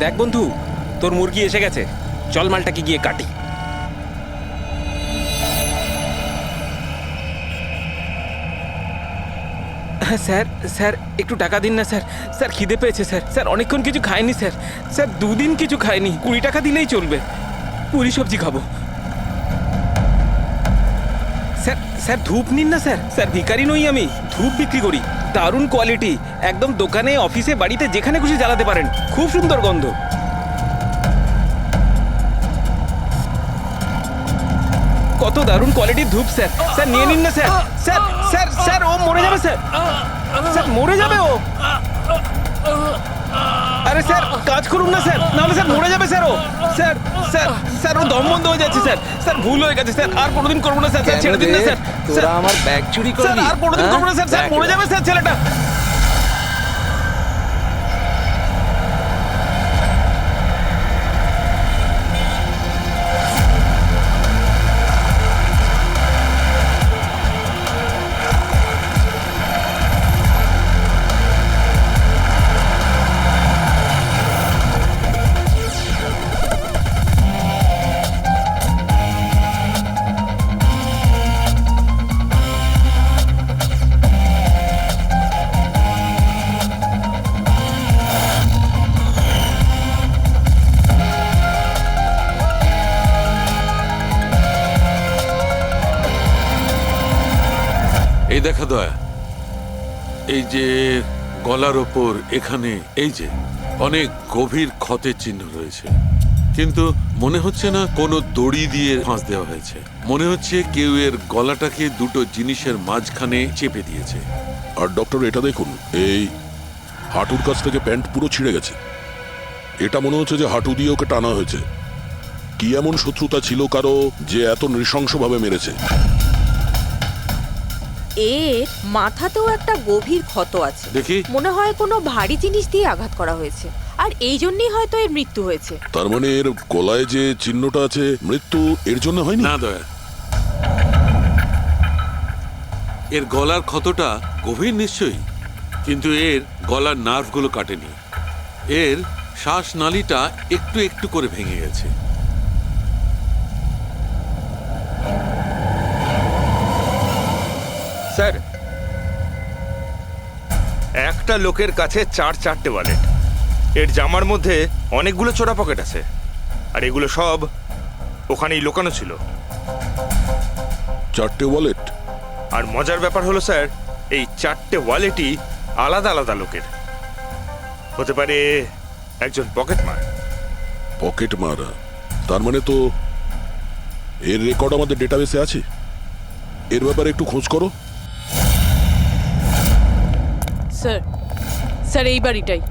দেখ বন্ধু, তোর মুরগি এসে গেছে, চল মালটাকে গিয়ে কাটি। হ্যাঁ স্যার, স্যার একটু টাকা দিন না স্যার। স্যার খিদে পেয়েছে স্যার। স্যার অনেকক্ষণ কিছু খাইনি স্যার। স্যার 2 দিন কিছু খাইনি, 20 টাকা দিলেই চলবে, পুরি সবজি খাবো। স্যার স্যার ধূপ নিন না স্যার। স্যার ভিখারি নই আমি, ধূপ বিক্রি করি, দারুণ কোয়ালিটি, একদম দোকানে, অফিসে, বাড়িতে যেখানে খুশি জ্বালাতে পারেন, খুব সুন্দর গন্ধ। কত দারুণ কোয়ালিটির ধূপ স্যার। স্যার নিয়ে নিন না স্যার। স্যার স্যার স্যার ও মরে যাবে স্যার। স্যার মরে যাবে ও। আরে স্যার কাজ করুন না স্যার, নাহলে স্যার মরে যাবে স্যার ও। স্যার স্যার স্যার ও দম বন্ধ হয়ে যাচ্ছে স্যার। স্যার ভুল হয়ে গেছে স্যার, আর কোনোদিন করবো না স্যার। স্যার ছেড়ে দিন না স্যার। তোরা আমার ব্যাগ চুরি স্যার করলি? আর কোনোদিন করবো না স্যার। স্যার মরে যাবে স্যার ছেলেটা। এই দেখা দয়া, এই যে গলার ওপর এখানে এই যে অনেক গভীর ক্ষতের চিহ্ন রয়েছে, কিন্তু মনে হচ্ছে না কোনো দড়ি দিয়ে ফাঁস দেওয়া হয়েছে। মনে হচ্ছে কেউ এর গলাটাকে দুটো জিনিসের মাঝখানে চেপে দিয়েছে। আর ডক্টর এটা দেখুন, এই হাঁটুর কাছ থেকে প্যান্ট পুরো ছিঁড়ে গেছে। এটা মনে হচ্ছে যে হাঁটু দিয়ে ওকে টানা হয়েছে। কি এমন শত্রুতা ছিল কারো যে এত নৃশংসভাবে মেরেছে? এর মাথাতেও একটা গভীর ক্ষত আছে। দেখি। মনে হয় কোনো ভারী জিনিস দিয়ে আঘাত করা হয়েছে, আর এই জন্যই হয়তো এর মৃত্যু হয়েছে। তার মানে এর গলায় যে চিহ্নটা আছে, মৃত্যু এর জন্য হয়নি? না দয়া, এর গলার ক্ষতটা গভীর নিশ্চয়ই, কিন্তু এর গলার নার্ভগুলো কাটেনি। এর শ্বাসনালীটা একটু একটু করে ভেঙে গেছে। স্যার, একটা লোকের কাছে 4-4টে ওয়ালেট। এর জামার মধ্যে অনেকগুলো চোরা পকেট আছে, আর এগুলো সব ওখানেই লুকানো ছিল। 4টে ওয়ালেট? আর মজার ব্যাপার হলো স্যার, এই 4টে ওয়ালেটই আলাদা আলাদা লোকের। হতে পারে একজন পকেট মার। পকেট মারা? তার মানে তো এর রেকর্ড আমাদের ডেটাবেসে আছে। এর ব্যাপারে একটু খোঁজ করো। স্যার, স্যার এই বাড়িটাই।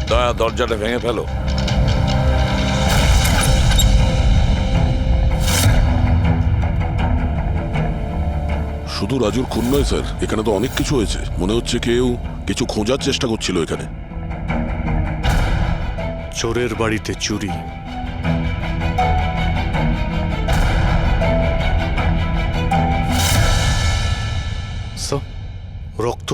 দয়া, দরজাটা ভেঙে ফেলো। শুধু রাজুর খুন নয় স্যার, এখানে তো অনেক কিছু হয়েছে। মনে হচ্ছে কেউ কিছু খোঁজার চেষ্টা করছিল এখানে। চোরের বাড়িতে চুরি, রক্ত।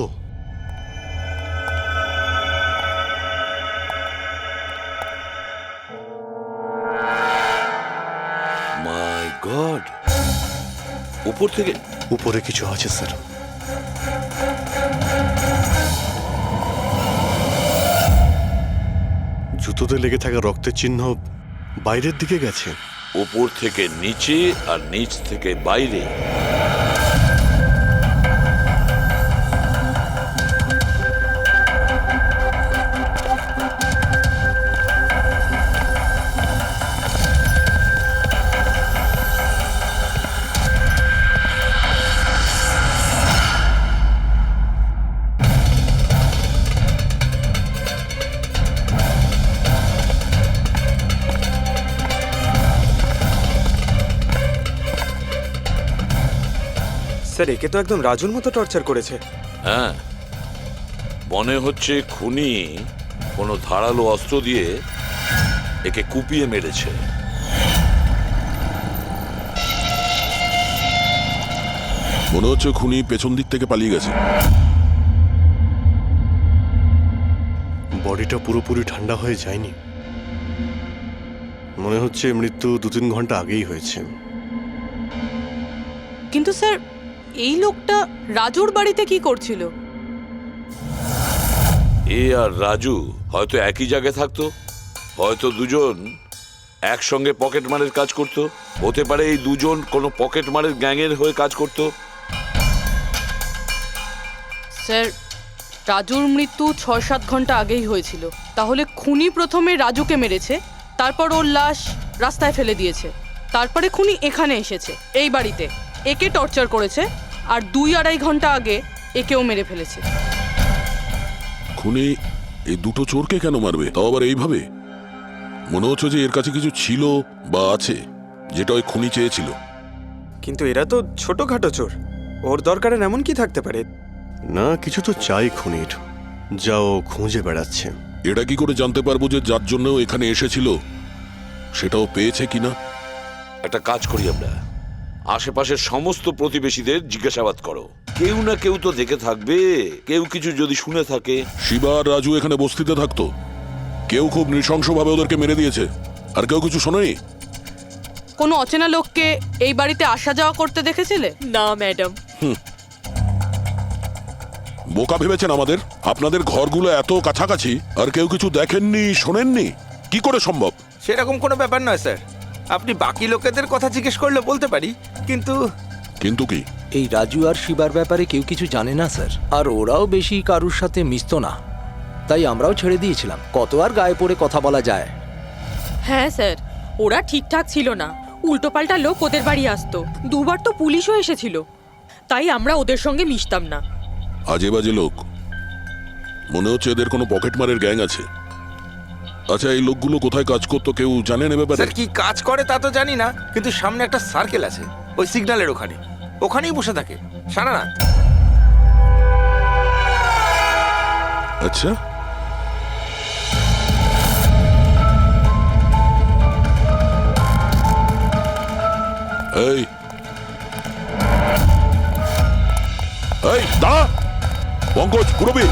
মাই গড, উপর থেকে? উপরে কিছু আছে স্যার। জুতোতে লেগে থাকা রক্তের চিহ্ন বাইরের দিকে গেছে। উপর থেকে নিচে আর নিচ থেকে বাইরে। স্যার, একে তো একদম রাজুর মতো টর্চার করেছে। হ্যাঁ, মনে হচ্ছে খুনি কোনো ধারালো অস্ত্র দিয়ে একে কুপিয়ে মেরেছে। মনে হচ্ছে খুনি পেছন দিক থেকে পালিয়ে গেছে। বডিটা পুরোপুরি ঠান্ডা হয়ে যায়নি। মনে হচ্ছে মৃত্যু 2-3 ঘন্টা আগেই হয়েছে। কিন্তু স্যার, এই লোকটা রাজুর বাড়িতে কি করছিল? এ আর রাজু হয়তো একই জায়গায় থাকতো, হয়তো দুজন একসঙ্গে পকেট মারের কাজ করত, হতে পারে এই দুজন কোনো পকেট মারের গ্যাংয়ের হয়ে কাজ করত। স্যার, রাজুর মৃত্যু 6-7 ঘন্টা আগেই হয়েছিল। তাহলে খুনি প্রথমে রাজুকে মেরেছে, তারপর ওর লাশ রাস্তায় ফেলে দিয়েছে, তারপরে খুনি এখানে এসেছে এই বাড়িতে, একে টর্চার করেছে, আর 2-2.5 ঘন্টা আগে একেও মেরে ফেলেছে। খুনি এই দুটো চোরকে কেন মারবে, তাও আবার এইভাবে? মনে হচ্ছে যে এর কাছে কিছু ছিল বা আছে, যেটা ওই খুনি চেয়েছিল। কিন্তু এরা তো ছোটখাটো চোর, ওর দরকারে এমন কি থাকতে পারে? না, কিছু তো চাই খুনির, যা ও খুঁজে বেড়াচ্ছে। এটা কি করে জানতে পারবো যে যার জন্য ও এখানে এসেছিল সেটাও পেয়েছে কিনা? একটা কাজ করি আমরা, আশেপাশের সমস্ত প্রতিবেশীদের জিজ্ঞাসাবাদ করো, কেউ না কেউ তো দেখে থাকবে, কেউ কিছু যদি শুনে থাকে। শিবা আর রাজু এখানে বস্তিতে থাকতো, কেউ খুব নৃশংসভাবে ওদেরকে মেরে দিয়েছে, আর কেউ কিছু শোনেনি। কোনো অচেনা লোককে এই বাড়িতে আসা যাওয়া করতে দেখেছিলে? না ম্যাডাম। বোকা ভেবেছেন আমাদের? আপনাদের ঘরগুলো এত কাছাকাছি আর কেউ কিছু দেখেননি, শোনেননি? কি করে সম্ভব? সেরকম কোনো ব্যাপার নয় স্যার, আপনি বাকি লোকেদের কথা জিজ্ঞেস করলে বলতে পারি, কিন্তু কিন্তু কি? এই রাজু আর শিবার ব্যাপারে কেউ কিছু জানে না স্যার, আর ওরাও বেশি কারুর সাথে মিশতো না, তাই আমরাও ছেড়ে দিয়েছিলাম। কত আর গায়ে পড়ে কথা বলা যায়? হ্যাঁ স্যার, ওরা ঠিকঠাক ছিল না, উল্টোপাল্টা লোক ওদের বাড়ি আসতো, 2বার তো পুলিশও এসেছিল, তাই আমরা ওদের সঙ্গে মিশতাম না। আজে বাজে লোক, মনে হচ্ছে এদের কোনো পকেট মারের গ্যাং আছে। আচ্ছা, এই লোকগুলো কোথায় কাজ করতো কেউ জানেন এ ব্যাপারে? স্যার কি কাজ করে তা তো জানি না, কিন্তু সামনে একটা সার্কেল আছে, ওই সিগন্যালের ওখানে, ওখানেই বসে থাকে সারা রাত। আচ্ছা, এই এই দাঁড়া, পঙ্কজ, পুরবী,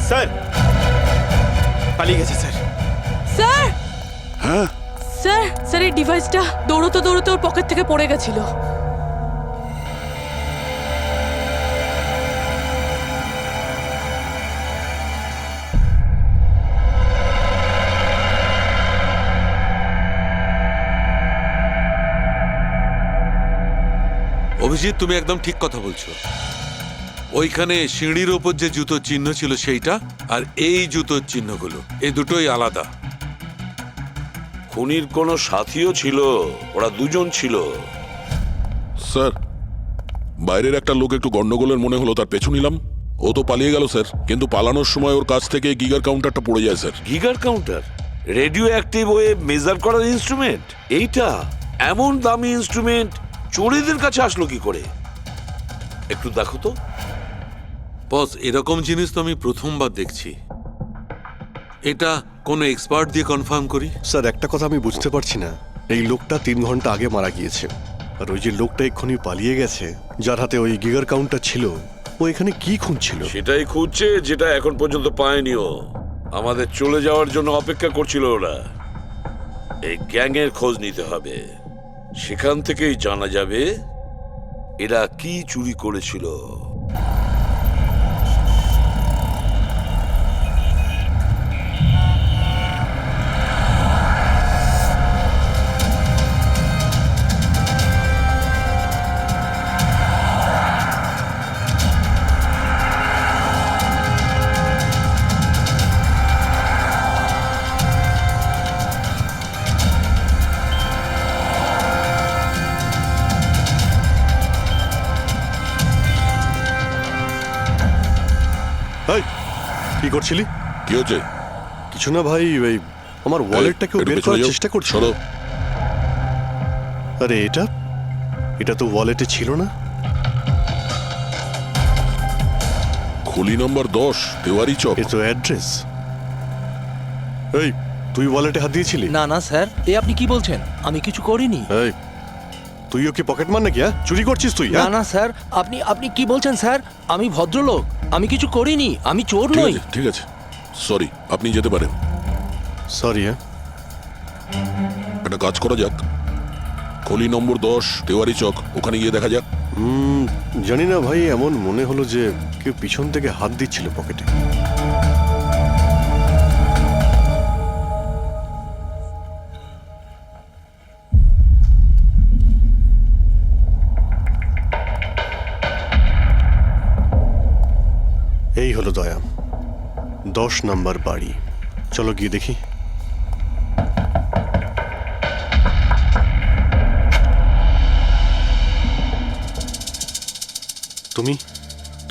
স্যার পালিয়ে গেছে স্যার। স্যার, হ্যাঁ, স্যার, স্যার, এই ডিভাইসটা দৌড়তে দৌড়তে ওর পকেট থেকে পড়ে গেছিল। অভিজিৎ, তুমি একদম ঠিক কথা বলছো। ওইখানে সিঁড়ির ওপর যে জুতোর চিহ্ন ছিল সেইটা, আর এই জুতোর চিহ্নগুলো, এই দুটোই আলাদা। খুনির কোনো সাথীও ছিল, ওরা দুজন ছিল। স্যার, বাইরের একটা লোক একটু গন্ডগোলের মনে হলো, তার পেছু নিলাম, ও তো পালিয়ে গেল স্যার, কিন্তু পালানোর সময় ওর কাছ থেকে গিগার কাউন্টারটা পড়ে যায় sir. Geiger counter, radioactive ওয়ে মেজার করার ইনস্ট্রুমেন্ট, এইটা এমন দামি ইনস্ট্রুমেন্ট চোরেদের কাছে আসলো কি করে? একটু দেখো তো। বস, এরকম জিনিস তো আমি প্রথমবার দেখছি। এটা কোনো এক্সপার্ট দিয়ে কনফার্ম করি। স্যার একটা কথা আমি বুঝতে পারছি না, এই লোকটা 3 ঘন্টা আগে মারা গিয়েছে, আর ওই যে লোকটা এক্ষুনি পালিয়ে গেছে যার হাতে ওই গিগার কাউন্টার ছিল, ও এখানে কি খুঁজছিল? সেটাই খুঁজছে যেটা এখন পর্যন্ত পায়নি ও। আমাদের চলে যাওয়ার জন্য অপেক্ষা করছিল ওরা। এই গ্যাংয়ের খোঁজ নিতে হবে, সেখান থেকেই জানা যাবে এরা কি চুরি করেছিল। এই, কি করছিলি? কি হচ্ছে? কিছু না ভাই, ওই আমার ওয়ালেটটাকে একটু বের পেছনে করার যাও। চেষ্টা করছিল। সরো। আরে এটা তো ওয়ালেটে ছিল না। খুলি নম্বর 10, তেওয়ারি চক। এ তো অ্যাড্রেস। এই, তুই ওয়ালেটে হাত দিয়েছিলি? না না স্যার, এ আপনি কি বলছেন? আমি কিছু করিনি। এই, তুইও কি পকেট মার নাকি? চুরি করছিস তুই? না না স্যার, আপনি কি বলছেন স্যার? আমি ভদ্রলোক, আমি কিছু করিনি, আমি চোর ঠিক নই। আছে, ঠিক আছে, সরি, আপনি যেতে পারেন। সরি। একটা কাজ করা যাক, খলি নম্বর 10, তেওয়ারি চক, ওখানে গিয়ে দেখা যাক। জানি না ভাই, এমন মনে হলো যে কেউ পিছন থেকে হাত দিচ্ছিল পকেটে। এই হলো দয়া, 10 নাম্বার বাড়ি। চলো গিয়ে দেখি।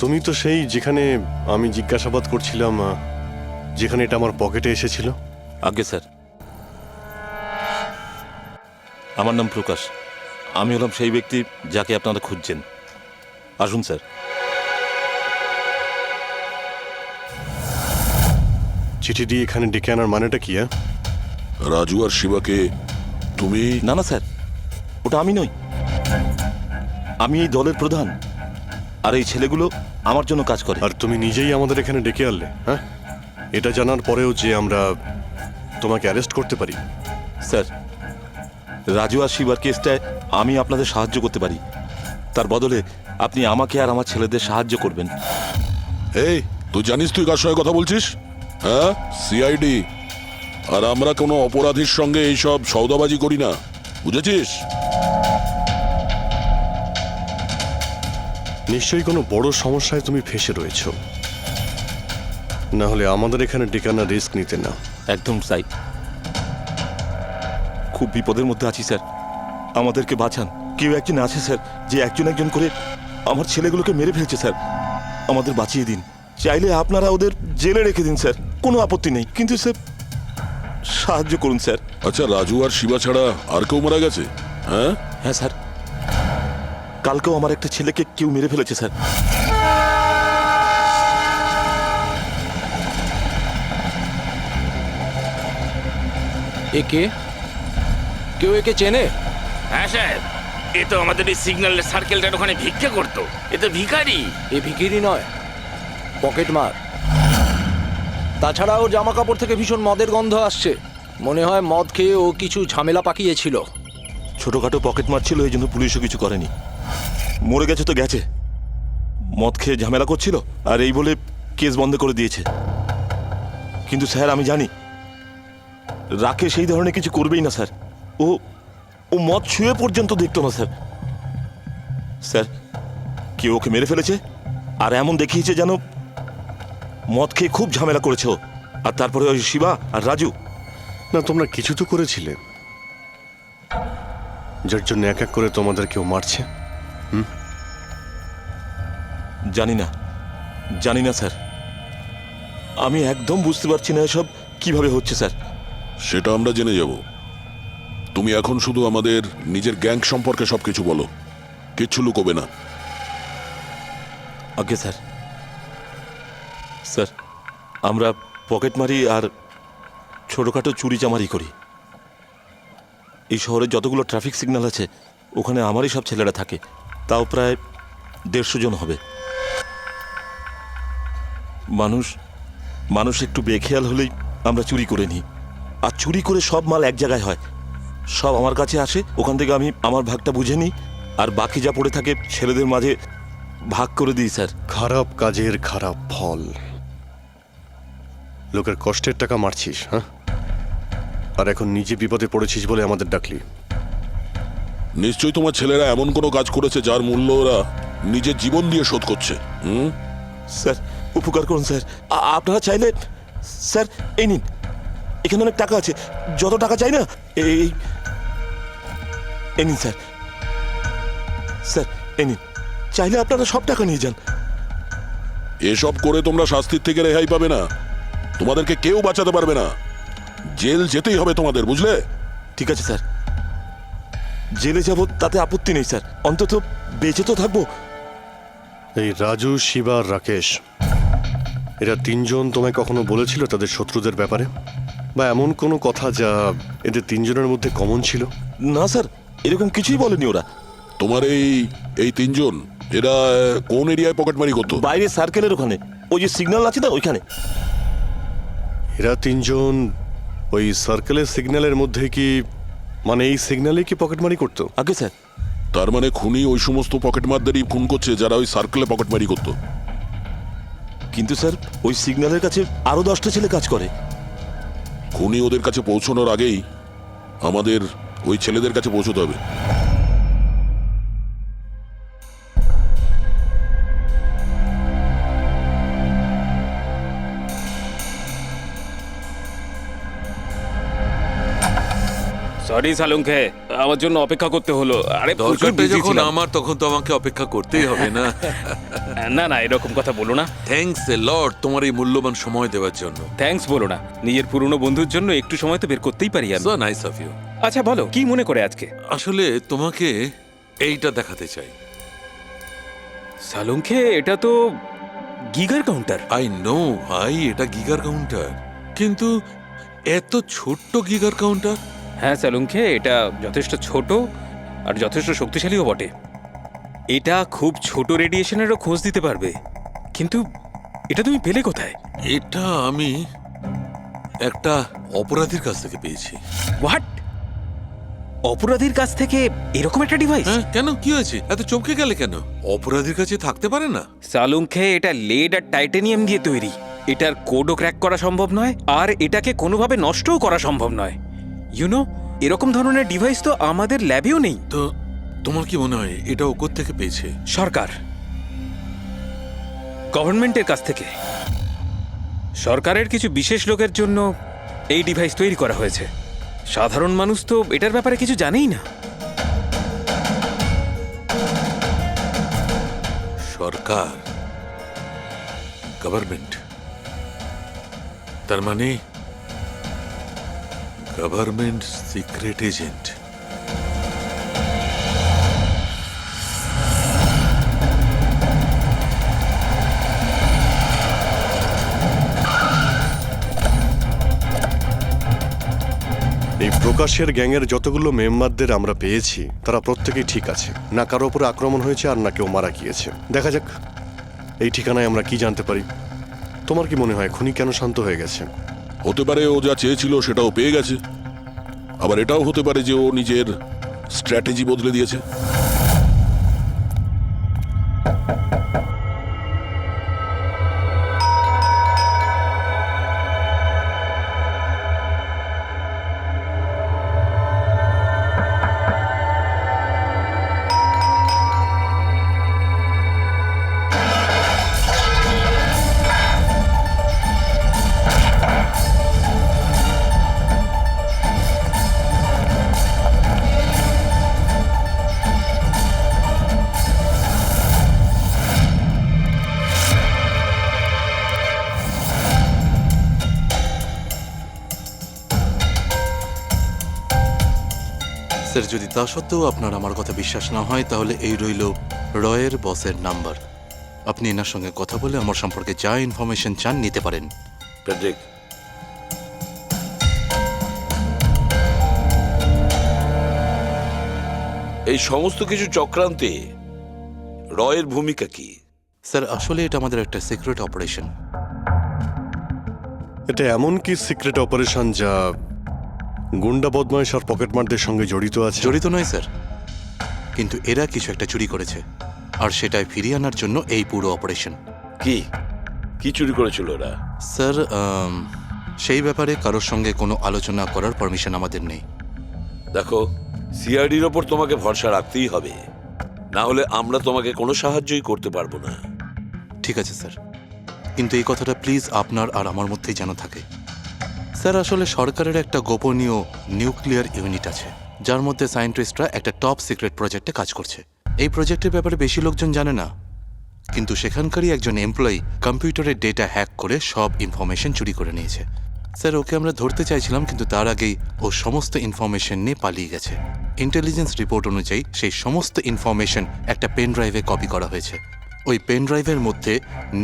তুমি তো সেই যেখানে আমি জিজ্ঞাসাবাদ করছিলাম, যেখানে এটা আমার পকেটে এসেছিল। আগে স্যার, আমার নাম প্রকাশ। আমি হলাম সেই ব্যক্তি যাকে আপনারা খুঁজছেন। আসুন স্যার। চিঠি দিয়ে এখানে ডেকে আনার মানেটা কি? রাজু আর শিবাকে তুমি? না না স্যার, ওটা আমি নই। আমি এই দলের প্রধান, আর এই ছেলেগুলো আমার জন্য কাজ করে। আর তুমি নিজেই আমাদের এখানে ডেকে আনলে? হ্যাঁ, এটা জানার পরেও যে আমরা তোমাকে অ্যারেস্ট করতে পারি? স্যার, রাজু আর শিবার কেসটায় আমি আপনাদের সাহায্য করতে পারি। তার বদলে আপনি আমাকে আর আমার ছেলেদের সাহায্য করবেন। এই, তুই জানিস তুই কার সঙ্গে কথা বলছিস? হ্যাঁ, সিআইডি। আর আমরা কোনো অপরাধীর সঙ্গে এইসব সৌদাবাজি করি না, বুঝেছিস? নিশ্চয়ই কোনো বড় সমস্যায় তুমি ফেঁসে রয়েছো, না হলে আমাদের এখানে ডেকে আনার রিস্ক নিতে না। একদম তাই। খুব বিপদের মধ্যে আছি স্যার, আমাদেরকে বাঁচান। কেউ একজন আছে স্যার, যে একজন একজন করে আমার ছেলেগুলোকে মেরে ফেলছে স্যার। আমাদের বাঁচিয়ে দিন। চাইলে আপনারা ওদের জেলে রেখে দিন স্যার, কোনো আপত্তি নেই, কিন্তু স্যার সাহায্য করুন স্যার। আচ্ছা, রাজু আর শিবা ছাড়া আর কেউ মারা গেছে? হ্যাঁ হ্যাঁ স্যার, কালকেও আমার একটা ছেলেকে কেউ মেরে ফেলেছে স্যার। একে কেউ একে চেনে? হ্যাঁ স্যার, এ তো আমাদের এই সিগন্যালের সার্কেলটার ওখানে ভিক্ষা করতো। এ তো ভিখারি। এ ভিখিরি নয়, পকেট মার। তাছাড়া ওর জামা কাপড় থেকে ভীষণ মদের গন্ধ আসছে। মনে হয় মদ খেয়ে ও কিছু ঝামেলা পাকিয়েছিল। ছোটখাটো পকেট মারছিল, এই জন্য পুলিশও কিছু করেনি। মরে গেছে তো গেছে, মদ খেয়ে ঝামেলা করছিল আর এই বলে কেস বন্ধ করে দিয়েছে। কিন্তু স্যার আমি জানি রাকেশ সেই ধরনের কিছু করবেই না স্যার। ও ও মদ ছুঁয়ে পর্যন্ত দেখতো না স্যার। স্যার, কেউ ওকে মেরে ফেলেছে আর এমন দেখিয়েছে যেন মদ খেয়ে খুব ঝামেলা করেছে ও। আর তারপরে ওই শিবা আর রাজু। না, তোমরা কিছু তো করেছিলে, যার জন্য এক এক করে তোমাদের কেউ মারছে। জানি না, জানি না স্যার, আমি একদম বুঝতে পারছি না এসব কিভাবে হচ্ছে স্যার। সেটা আমরা জেনে যাব। তুমি এখন শুধু আমাদের নিজের গ্যাং সম্পর্কে সবকিছু বলো, কিচ্ছু লুকোবে না। আগে স্যার, স্যার আমরা পকেটমারি আর ছোটোখাটো চুরি চামারি করি। এই শহরে যতগুলো ট্রাফিক সিগন্যাল আছে ওখানে আমারই সব ছেলেরা থাকে, তাও প্রায় 150 জন হবে। মানুষ একটু বেখেয়াল হলেই আমরা চুরি করে নিই, আর চুরি করে সব মাল এক জায়গায় হয়, সব আমার কাছে আসে, ওখান থেকে আমি আমার ভাগটা বুঝে নিই, আর বাকি যা পড়ে থাকে ছেলেদের মাঝে ভাগ করে দিই স্যার। খারাপ কাজের খারাপ ফল। লোকের কষ্টের টাকা মারছিস, হ্যাঁ? আর এখন নিজে বিপদে পড়েছিস বলে আমাদের ডাকলি। নিশ্চয়ই তোমার ছেলেরা এমন কোনো কাজ করেছে যার মূল্য ওরা নিজের জীবন দিয়ে শোধ করছে। স্যার উপকার করুন স্যার, আপনারা চাইলে স্যার এই নিন, এখানে অনেক টাকা আছে, যত টাকা চাই না এই নিন স্যার। স্যার এই নিন, চাইলে আপনারা সব টাকা নিয়ে যান। এসব করে তোমরা শাস্তির থেকে রেহাই পাবে না, তোমাদেরকে কেউ বাঁচাতে পারবে না। জেল যেতেই হবে তোমাদের, বুঝলে? ঠিক আছে স্যার, জেলে যাব তাতে আপত্তি নেই স্যার, অন্তত বেঁচে তো থাকবো। এই রাজু, শিবা আর রাকেশ, এরা তিনজন তোমায় কখনো বলেছিল তাদের শত্রুদের ব্যাপারে, বা এমন কোনো কথা যা এদের তিনজনের মধ্যে কমন ছিল? না স্যার, এরকম কিছুই বলেনি ওরা। তোমার এই তিনজন এরা কোন এরিয়ায় পকেটমারি করতো? বাইরে সার্কেলের ওখানে, ওই যে সিগন্যাল আছে না ওইখানে। এরা তিনজন ওই সার্কেলের সিগন্যালের মধ্যে কি, মানে এই সিগন্যালে কি পকেটমারি করতো? আগে স্যার। তার মানে খুনি ওই সমস্ত পকেটমারদেরই খুন করছে যারা ওই সার্কেলে পকেটমারি করতো। কিন্তু স্যার ওই সিগন্যালের কাছে আরো 10টা ছেলে কাজ করে। খুনি ওদের কাছে পৌঁছানোর আগেই আমাদের ওই ছেলেদের কাছে পৌঁছতে হবে। সরি সালুঙ্কে, আমার জন্য অপেক্ষা করতে হলো। আরে প্রচুর দরকারটা busy যখন ছিলাম। আমার, তখন তো আমাকে অপেক্ষা করতেই হবে না। না না, এরকম কথা বলো না। থ্যাঙ্কস এ লট তোমার এই মূল্যবান সময় দেওয়ার জন্য। থ্যাঙ্কস বলো না, নিজের পুরনো বন্ধুর জন্য একটু সময় তো বের করতেই পারি আমি। So nice of you. আচ্ছা বলো, কি মনে করে আজকে? আসলে তোমাকে এইটা দেখাতে চাই। সালুঙ্কে, এটা তো গিগার কাউন্টার। আই নো ভাই, এটা গিগার কাউন্টার, কিন্তু এত ছোট্ট গিগার কাউন্টার। হ্যাঁ সালুঙ্কে, এটা যথেষ্ট ছোট আর যথেষ্ট শক্তিশালীও বটে। এটা খুব ছোট রেডিয়েশনেরও খোঁজ দিতে পারবে, কিন্তু এটা তুমি পেলে কোথায়? এটা আমি একটা অপরাধীর কাছ থেকে পেয়েছি। হোয়াট? অপরাধীর কাছ থেকে এরকম একটা ডিভাইস? হ্যাঁ, কেন কি হয়েছে? এত চমকে গেলে কেন? অপরাধীর কাছে থাকতে পারে না? সালুঙ্কে, এটা লেড আর টাইটানিয়াম দিয়ে তৈরি। এটার কোডও ক্র্যাক করা সম্ভব নয়, আর এটাকে কোনোভাবে নষ্টও করা সম্ভব নয়। ইউনো, এরকম ধরনের ডিভাইস তো আমাদের ল্যাবেও নেই। তো তোমার কি মনে হয় এটা ও কোত্থেকে পেয়েছে? সরকার, গভর্নমেন্টের কাছ থেকে। সরকারের কিছু বিশেষ লোকের জন্য এই ডিভাইস তৈরি করা হয়েছে। সাধারণ মানুষ তো এটার ব্যাপারে কিছু জানেই না। সরকার, গভর্নমেন্ট, তার মানে গভর্নমেন্ট সিক্রেট এজেন্ট। এই প্রকাশের গ্যাংয়ের যতগুলো মেম্বারদের আমরা পেয়েছি তারা প্রত্যেকেই ঠিক আছে, না কারো উপরে আক্রমণ হয়েছে আর না কেউ মারা গিয়েছে। দেখা যাক এই ঠিকানায় আমরা কি জানতে পারি। তোমার কি মনে হয় খুনি কেন শান্ত হয়ে গেছে? হতে পারে ও যা চেয়েছিল সেটাও পেয়ে গেছে, আবার এটাও হতে পারে যে ও নিজের স্ট্র্যাটেজি বদলে দিয়েছে। স্যার যদি তা সত্ত্বেও আপনার আমার কথা বিশ্বাস না হয় তাহলে এই রইল রয়ের বসের নাম্বার। আপনি এনার সঙ্গে কথা বলে আমার সম্পর্কে যা ইনফরমেশন চান নিতে পারেন। প্যাট্রিক, এই সমস্ত কিছু চক্রান্তে রয়ের ভূমিকা কি? স্যার আসলে এটা আমাদের একটা সিক্রেট অপারেশন। এটা এমন কি সিক্রেট অপারেশন যা গুন্ডা বদমাইশ আর পকেটমারদের সঙ্গে জড়িত আছে? জড়িত নয় স্যার, কিন্তু এরা কিছু একটা চুরি করেছে আর সেটাই ফিরিয়ে আনার জন্য এই পুরো অপারেশন। কি কি চুরি করেছিল ওরা? স্যার সেই ব্যাপারে কারোর সঙ্গে কোনো আলোচনা করার পারমিশন আমাদের নেই। দেখো, সিআইডির ওপর তোমাকে ভরসা রাখতেই হবে, না হলে আমরা তোমাকে কোনো সাহায্যই করতে পারবো না। ঠিক আছে স্যার, কিন্তু এই কথাটা প্লিজ আপনার আর আমার মধ্যেই যেন থাকে। স্যার আসলে সরকারের একটা গোপনীয় নিউক্লিয়ার ইউনিট আছে যার মধ্যে সায়েন্টিস্টরা একটা টপ সিক্রেট প্রজেক্টে কাজ করছে। এই প্রজেক্টের ব্যাপারে বেশি লোকজন জানে না, কিন্তু সেখানকারই একজন এমপ্লয়ি কম্পিউটারের ডেটা হ্যাক করে সব ইনফরমেশন চুরি করে নিয়েছে। স্যার ওকে আমরা ধরতে চাইছিলাম, কিন্তু তার আগেই ও সমস্ত ইনফরমেশন নিয়ে পালিয়ে গেছে। ইন্টেলিজেন্স রিপোর্ট অনুযায়ী সেই সমস্ত ইনফরমেশন একটা পেন ড্রাইভে কপি করা হয়েছে। ওই পেন ড্রাইভের মধ্যে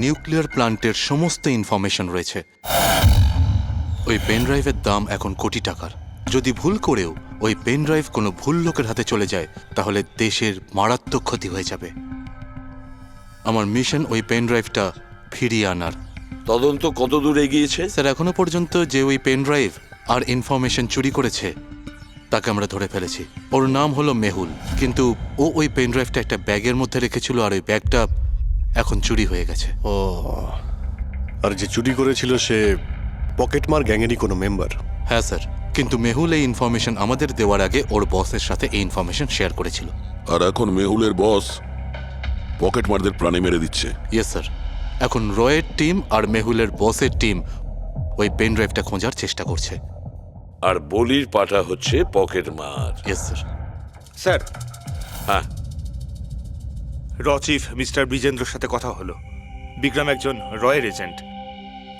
নিউক্লিয়ার প্ল্যান্টের সমস্ত ইনফরমেশন রয়েছে। ওই পেন ড্রাইভের দাম এখন কোটি টাকার। যদি ভুল করেও ওই পেন ড্রাইভ কোনো ভুল লোকের হাতে চলে যায় তাহলে দেশের মারাত্মক ক্ষতি হয়ে যাবে। আমার মিশন ওই পেন ড্রাইভটা ফিরিয়ে আনার। তদন্ত কত দূর এগিয়েছে? স্যার এখনো পর্যন্ত যে ওই পেন ড্রাইভ আর ইনফরমেশন চুরি করেছে তাকে আমরা ধরে ফেলেছি। ওর নাম হলো মেহুল, কিন্তু ও ওই পেন ড্রাইভটা একটা ব্যাগের মধ্যে রেখেছিল আর ওই ব্যাগটা এখন চুরি হয়ে গেছে। ও, আর যে চুরি করেছিল সে পকেটমার গ্যাংয়েরই কোনো মেম্বার? হ্যাঁ স্যার, কিন্তু মেহুল এই ইনফরমেশন আমাদের দেওয়ার আগে ওর বসের সাথে এই ইনফরমেশন শেয়ার করেছিল। আর এখন মেহুলের বস পকেটমারদের প্রাণে মেরে দিচ্ছে। ইয়েস স্যার, এখন রয়ের টিম আর মেহুলের বসের টিম ওই পেন ড্রাইভটা খোঁজার চেষ্টা করছে। আর বলির পাঠা হচ্ছে পকেটমার। Yes sir. স্যার, হ্যাঁ, র চিফ মিস্টার ব্রিজেন্দ্রর সাথে কথা হলো। বিক্রম একজন রয়ের এজেন্ট।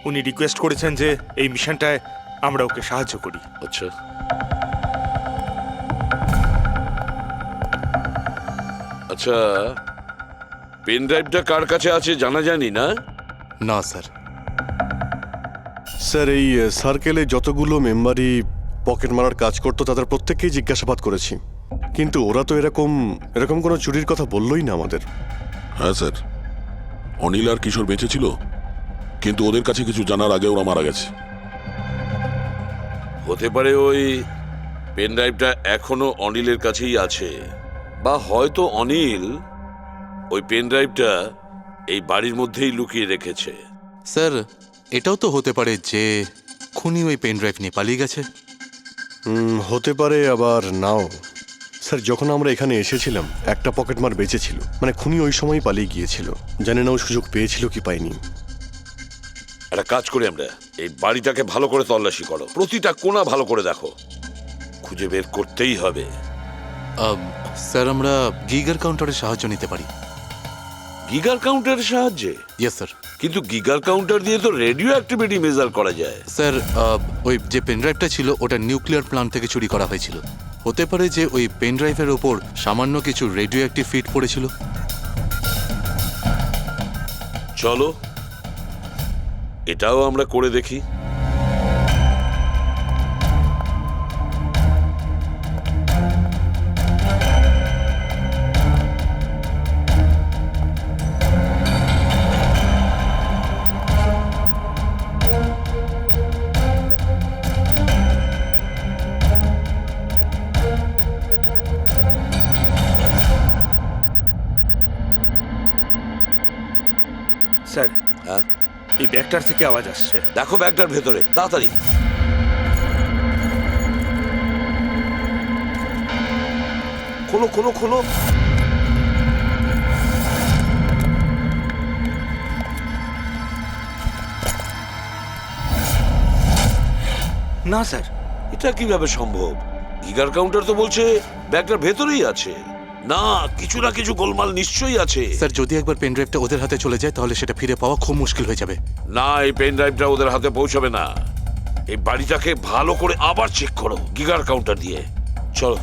উনি রিকোয়েস্ট করেছেন যে এই মিশনটায় আমরা ওকে সাহায্য করি। আচ্ছা। আচ্ছা, পেন ড্রাইভটা কার কাছে আছে জানা যায়নি না? না স্যার। স্যার এই সার্কেলে যতগুলো মেম্বারই পকেট মারার কাজ করতো তাদের প্রত্যেককেই জিজ্ঞাসাবাদ করেছি, কিন্তু ওরা তো এরকম কোনো চুরির কথা বললোই না আমাদের। হ্যাঁ স্যার, অনিল আর কিশোর বেঁচে ছিল, কিন্তু ওদের কাছে কিছু জানার আগে ওরা মারা গেছে। হতে পারে ওই পেন ড্রাইভটা এখনো অনিলের কাছেই আছে, বা হয়তো অনিল ওই পেন ড্রাইভটা এই বাড়ির মধ্যেই লুকিয়ে রেখেছে। স্যার এটাও তো হতে পারে যে খুনি ওই পেন ড্রাইভ নিয়ে পালিয়ে গেছে। হতে পারে, আবার নাও। স্যার যখন আমরা এখানে এসেছিলাম একটা পকেটমার বেঁচে ছিল, মানে খুনি ওই সময় পালিয়ে গিয়েছিল। জানি না ও সুযোগ পেয়েছিল কি পায়নি। একটা কাজ করি আমরা, এই বাড়িটাকে ভালো করে তল্লাশি করো, প্রতিটা কোণা ভালো করে দেখো, খুঁজে বের করতেই হবে। স্যার আমরা গিগার কাউন্টারের সাহায্য নিতে পারি। গিগার কাউন্টারের সাহায্যে? Yes sir. কিন্তু গিগার কাউন্টার দিয়ে তো রেডিও অ্যাক্টিভিটি মেজার করা যায়। স্যার ওই যে পেন ড্রাইভটা ছিল ওটা নিউক্লিয়ার প্ল্যান্ট থেকে চুরি করা হয়েছিল। হতে পারে যে ওই পেন ড্রাইভের ওপর সামান্য কিছু রেডিও অ্যাক্টিভ ফিট পড়েছিল। চলো এটাও আমরা করে দেখি। স্যার, এই ব্যাগটার থেকে আওয়াজ আসছে। দেখো ব্যাগটার ভেতরে, তাড়াতাড়ি। খোলো খোলো খোলো। না স্যার, এটা কিভাবে সম্ভব? গিগার কাউন্টার তো বলছে ব্যাগটার ভেতরেই আছে। না, কিছু না কিছু গোলমাল নিশ্চয়ই আছে। স্যার যদি একবার পেন ড্রাইভটা ওদের হাতে চলে যায় তাহলে সেটা ফিরে পাওয়া খুব মুশকিল হয়ে যাবে। না, এই পেন ড্রাইভটা ওদের হাতে পৌঁছাবে না। এই বাড়িটাকে ভালো করে আবার চেক করো গিগার কাউন্টার দিয়ে। চলো।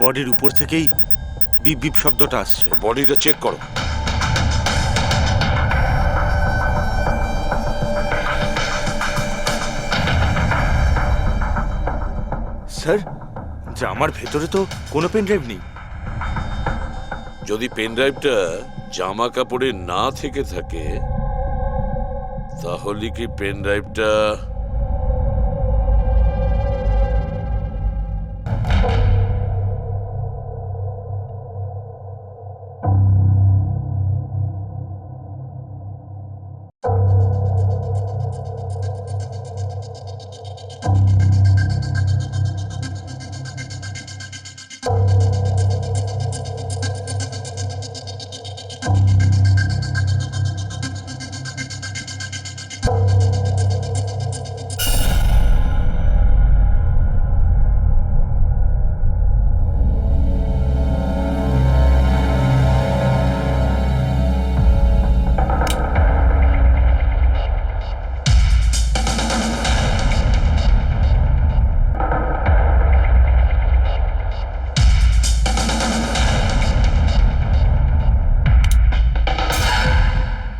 বডির উপর থেকেই বিপ বিপ শব্দটা আসছে। বডিটা চেক করো। স্যার, জামার ভেতরে তো কোনো পেন ড্রাইভ নেই। যদি পেন ড্রাইভটা জামা কাপড়ে না থেকে থাকে তাহলে কি পেন ড্রাইভটা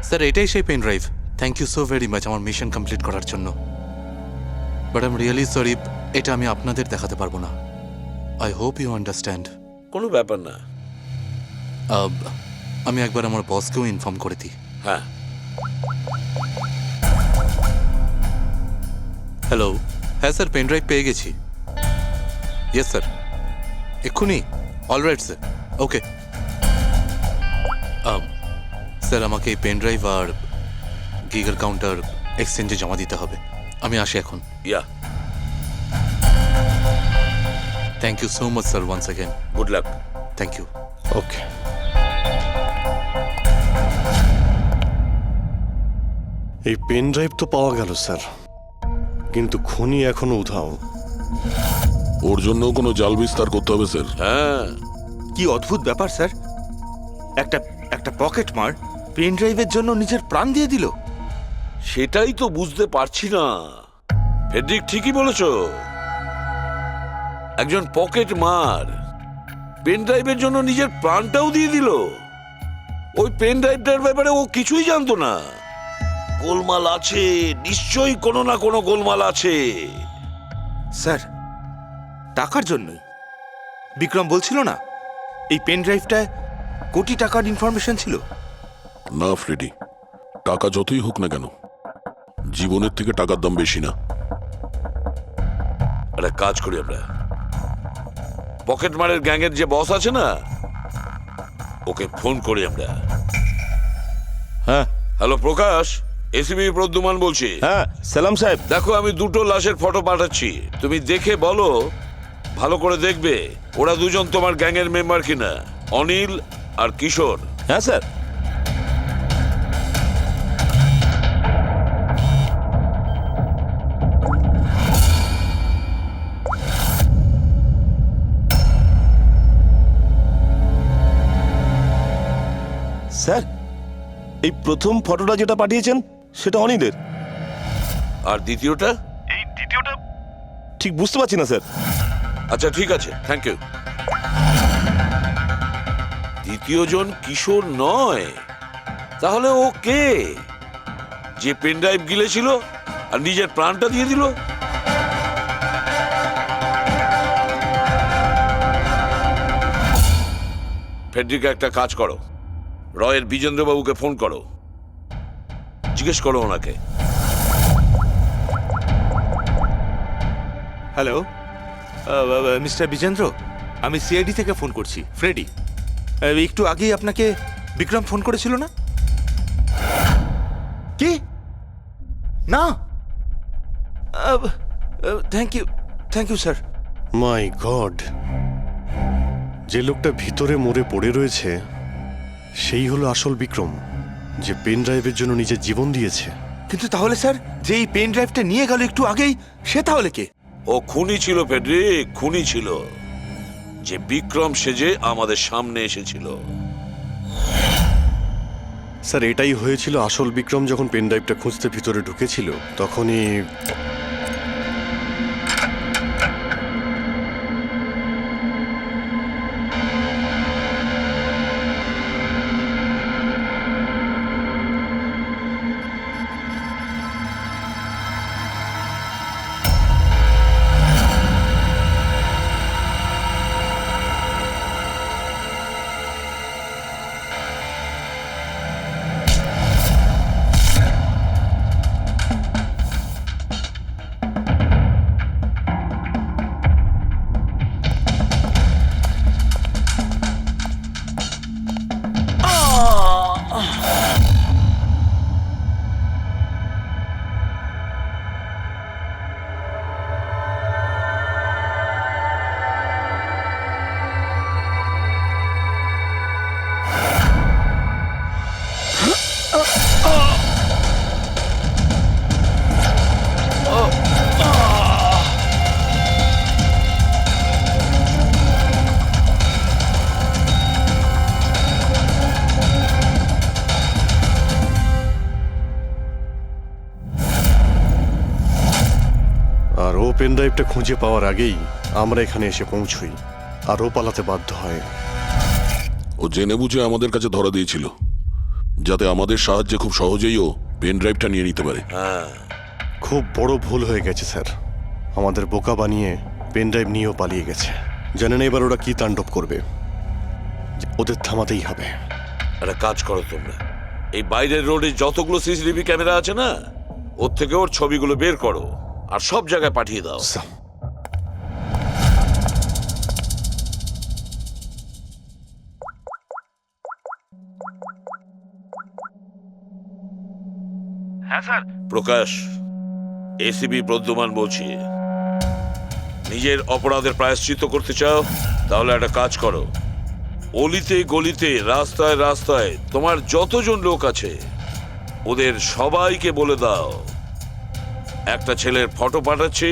স্যার এটাই সেই pen drive. Thank you so very much আমার মিশন কমপ্লিট করার জন্য। But I am really sorry, এটা আমি আপনাদের দেখাতে পারবো না। I hope you understand. কোনো ব্যাপার না। আমি একবার আমার বসকেও ইনফর্ম করে দিই। হ্যাঁ, হ্যালো, হ্যাঁ স্যার, পেন ড্রাইভ পেয়ে গেছি। ইয়েস স্যার, এক্ষুনি। Alright sir, okay. স্যার আমাকে এই পেন ড্রাইভ আর গিগার কাউন্টার এক্সচেঞ্জে জমা দিতে হবে। আমি আসি এখন। Yeah, thank you so much sir, once again. Good luck. Thank you. Okay. এই পেন ড্রাইভ তো পাওয়া গেল স্যার, কিন্তু খুনি এখনো উধাও। ওর জন্য কোনো জাল বিস্তার করতে হবে স্যার। হ্যাঁ, কি অদ্ভুত ব্যাপার স্যার, একটা পকেট মার পেন ড্রাইভের জন্য নিজের প্রাণ দিয়ে দিল। সেটাই তো বুঝতে পারছি না। ফেডরিক ঠিকই বলেছো, একজন পকেট মার পেন ড্রাইভের জন্য নিজের প্রাণটাও দিয়ে দিল। ওই পেন ড্রাইভটার ব্যাপারে ও কিছুই জানতো না। গোলমাল আছে, নিশ্চয়ই কোনো না কোনো গোলমাল আছে। স্যার, টাকার জন্যই বিক্রম বলছিল না এই পেন ড্রাইভটায় কোটি টাকার ইনফরমেশন ছিল। না ফ্রেডি, টাকা যতই হোক না কেন, জীবনের থেকে টাকার দাম বেশি না। একটা কাজ করি আমরা, পকেট মারের গ্যাংয়ের যে বস আছে না, ওকে ফোন করি আমরা। হ্যাঁ হ্যালো প্রকাশ, এসিবি প্রদ্যুমান বলছি। হ্যাঁ সালাম সাহেব। দেখো আমি দুটো লাশের ফটো পাঠাচ্ছি, তুমি দেখে বলো, ভালো করে দেখবে ওরা দুজন তোমার গ্যাংয়ের মেম্বার কিনা, অনিল আর কিশোর। হ্যাঁ স্যার। স্যার, এই প্রথম ফটোটা যেটা পাঠিয়েছেন সেটা অনিলের। আর দ্বিতীয়টা? এই দ্বিতীয়টা ঠিক বুঝতে পারছি না স্যার। আচ্ছা ঠিক আছে, থ্যাংক ইউ। দ্বিতীয় জন কিশোর নয়, তাহলে ও কে? যে পেন ড্রাইভ গিলেছিল আর নিজের প্রাণটা দিয়ে দিল? ফেডরিকা, একটা কাজ করো, রয়ের বিজেন্দ্রবাবুকে ফোন করো, জিজ্ঞেস করো ওনাকে। হ্যালো মিস্টার বিজেন্দ্র, আমি সিআইডি থেকে ফোন করছি, ফ্রেডি। একটু আগেই আপনাকে বিক্রম ফোন করেছিল না? কি না? Thank you sir. My god, যে লোকটা ভিতরে মরে পড়ে রয়েছে সেই হলো আসল বিক্রম, যে পেন ড্রাইভের জন্য নিজের জীবন দিয়েছে। কিন্তু তাহলে স্যার, যে এই পেন ড্রাইভটা নিয়ে গেল একটু আগেই, সে তাহলে কে? ও খুনি ছিল ফেডরিক, খুনি ছিল, যে বিক্রম সেজে আমাদের সামনে এসেছিল। স্যার, এটাই হয়েছিল। আসল বিক্রম যখন পেন ড্রাইভটা খুঁজতে ভিতরে ঢুকেছিল তখনই পেন ড্রাইভটা খুঁজে পাওয়ার আগেই আমরা এখানে এসে পৌঁছই, আর ও পালাতে বাধ্য হয়। ও জেনে বুঝে আমাদের কাছে ধরা দিয়েছিল, যাতে আমাদের সাহায্যে খুব সহজেই ও পেন ড্রাইভটা নিয়ে নিতে পারে। খুব বড় ভুল হয়ে গেছে স্যার, আমাদের বোকা বানিয়ে পেন ড্রাইভ নিয়েও পালিয়ে গেছে। জানেন এবার ওরা কি তাণ্ডব করবে, ওদের থামাতেই হবে। একটা কাজ করো তোমরা, এই বাইরের রোডে যতগুলো সিসিটিভি ক্যামেরা আছে না, ওর থেকে ওর ছবিগুলো বের করো আর সব জায়গায় পাঠিয়ে দাও। হ্যাঁ স্যার। প্রকাশ, এসিবি প্রদ্যুমান বলছি। নিজের অপরাধের প্রায়শ্চিত্ত করতে চাও? তাহলে একটা কাজ করো, অলিতে গলিতে রাস্তায় রাস্তায় তোমার যতজন লোক আছে ওদের সবাইকে বলে দাও একটা ছেলের ফটো পাঠাচ্ছি,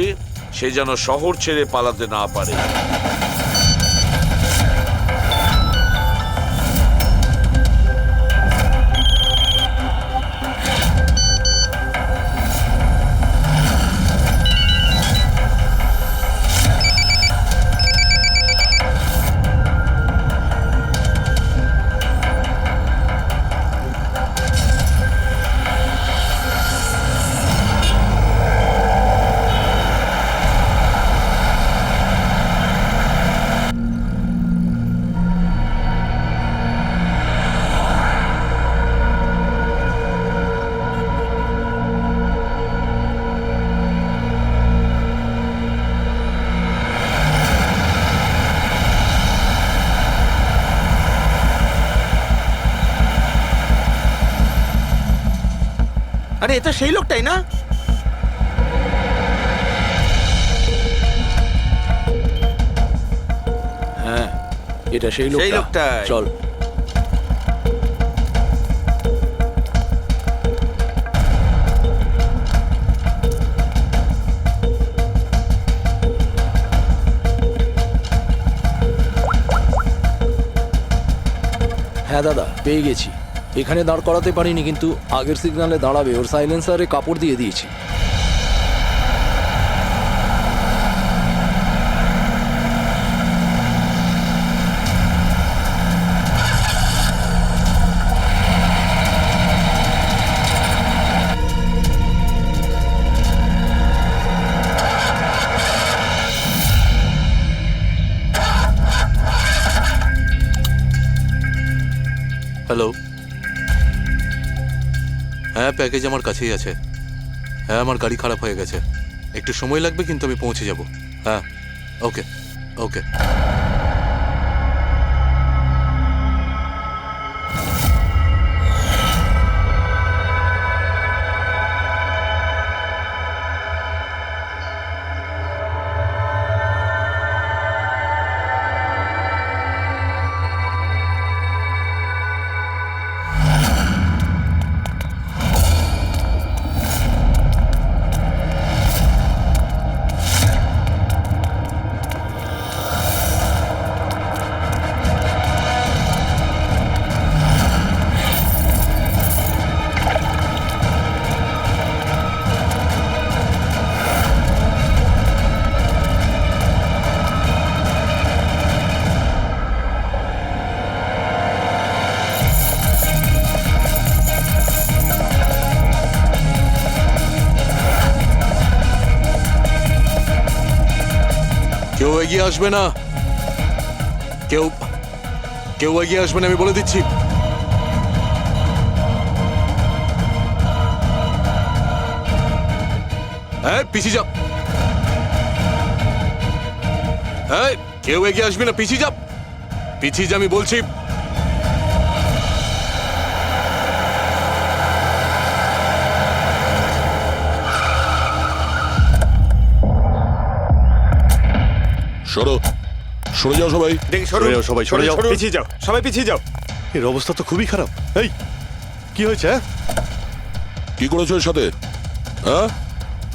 সে যেন শহর ছেড়ে পালাতে না পারে। আরে এটা সেই লোকটাই না? হ্যাঁ, এটা সেই সেই লোকটা। লোকটাই। চল। হ্যাঁ দাদা, পেয়ে গেছি। এখানে দাঁড় করাতে পারিনি, কিন্তু আগের সিগনালে দাঁড়াবে, ওর সাইলেন্সারে কাপড় দিয়ে দিয়েছি। হ্যালো, হ্যাঁ প্যাকেজ আমার কাছেই আছে। হ্যাঁ, আমার গাড়ি খারাপ হয়ে গেছে, একটু সময় লাগবে, কিন্তু আমি পৌঁছে যাব। হ্যাঁ, ওকে ওকে। কেউ এগিয়ে আসবে না, কেউ কেউ এগিয়ে আসবে না, আমি বলে দিচ্ছি। হ্যাঁ, পিছিয়ে যাও। হ্যাঁ, কেউ এগিয়ে আসবে না, পিছিয়ে যাও, পিছিয়ে যা, আমি বলছি। সরো, সরে যাও সবাই। দেখি সরে যাও সবাই, সরে যাও। পিছিয়ে যাও, সবাই পিছিয়ে যাও। এর অবস্থা তো খুবই খারাপ। এই কি হয়েছে? কি করেছো এর সাথে? হ্যাঁ,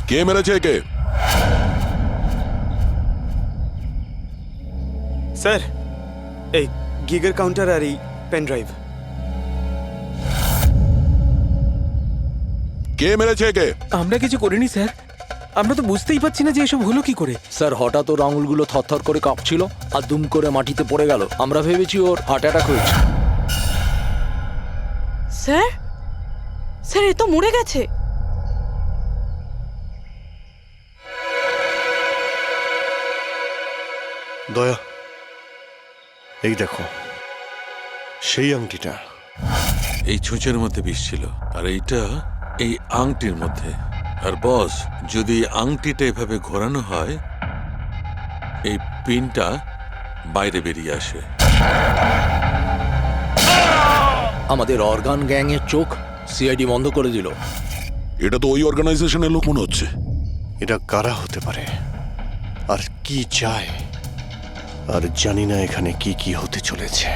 কে মেরেছে একে? স্যার, এই গিগের কাউন্টার আর এই পেন ড্রাইভ। কে মেরেছে একে? আমরা কিছু করিনি স্যার, আমরা তো বুঝতেই পারছি না যে এসব হলো কি করে। স্যার হঠাৎ ওর আঙুলগুলো থরথর করে কাঁপছিল আর দুম করে মাটিতে পড়ে গেল। আমরা ভেবেছি ওর হার্ট অ্যাটাক হয়েছে। স্যার স্যার এ তো মরে গেছে। দয়া, এই দেখো সেই আংটিটা। এই ছুঁচের মধ্যে বিষ ছিল আর এইটা এই আংটির মধ্যে। আর বস, যদি আংটিটা এভাবে ঘোরানো হয় এই পিনটা বাইরে বেরিয়ে আসে। আমাদের অর্গান গ্যাংয়ের চোখ সিআইডি বন্ধ করে দিল। এটা তো ওই অর্গানাইজেশনের লোক মনে হচ্ছে। এটা কারা হতে পারে আর কি চায়, আর জানি না এখানে কি কি হতে চলেছে।